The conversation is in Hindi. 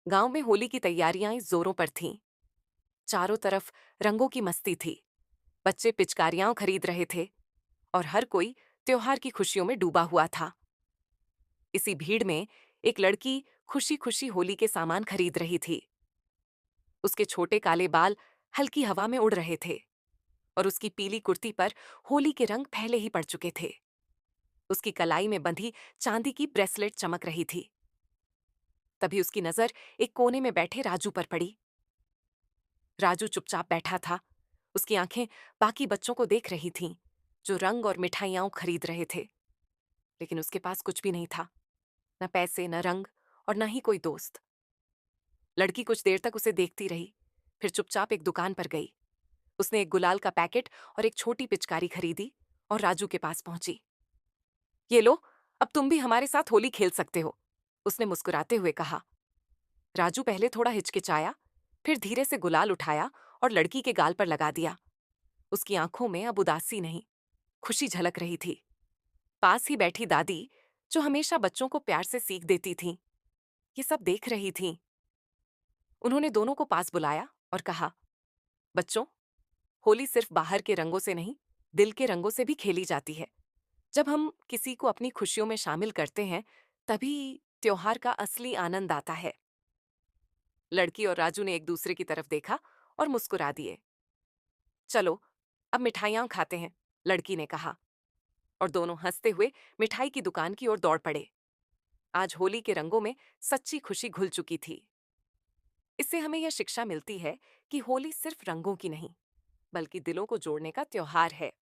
गांव में होली की तैयारियां जोरों पर थीं। चारों तरफ रंगों की मस्ती थी। बच्चे पिचकारियां खरीद रहे थे और हर कोई त्योहार की खुशियों में डूबा हुआ था। इसी भीड़ में एक लड़की खुशी खुशी होली के सामान खरीद रही थी। उसके छोटे काले बाल हल्की हवा में उड़ रहे थे और उसकी पीली कुर्ती पर होली के रंग पहले ही पड़ चुके थे। उसकी कलाई में बंधी चांदी की ब्रेसलेट चमक रही थी। तभी उसकी नजर एक कोने में बैठे राजू पर पड़ी। राजू चुपचाप बैठा था। उसकी आंखें बाकी बच्चों को देख रही थीं, जो रंग और मिठाइयां खरीद रहे थे। लेकिन उसके पास कुछ भी नहीं था, न पैसे, न रंग और न ही कोई दोस्त। लड़की कुछ देर तक उसे देखती रही, फिर चुपचाप एक दुकान पर गई। उसने एक गुलाल का पैकेट और एक छोटी पिचकारी खरीदी और राजू के पास पहुंची। ये लो, अब तुम भी हमारे साथ होली खेल सकते हो, उसने मुस्कुराते हुए कहा। राजू पहले थोड़ा हिचकिचाया, फिर धीरे से गुलाल उठाया और लड़की के गाल पर लगा दिया। उसकी आंखों में अब उदासी नहीं, खुशी झलक रही थी। पास ही बैठी दादी, जो हमेशा बच्चों को प्यार से सीख देती थीं, ये सब देख रही थीं। उन्होंने दोनों को पास बुलाया और कहा, बच्चों, होली सिर्फ बाहर के रंगों से नहीं, दिल के रंगों से भी खेली जाती है। जब हम किसी को अपनी खुशियों में शामिल करते हैं, तभी त्योहार का असली आनंद आता है। लड़की और राजू ने एक दूसरे की तरफ देखा और मुस्कुरा दिए। चलो, अब मिठाइयां खाते हैं, लड़की ने कहा। और दोनों हंसते हुए मिठाई की दुकान की ओर दौड़ पड़े। आज होली के रंगों में सच्ची खुशी घुल चुकी थी। इससे हमें यह शिक्षा मिलती है कि होली सिर्फ रंगों की नहीं, बल्कि दिलों को जोड़ने का त्योहार है।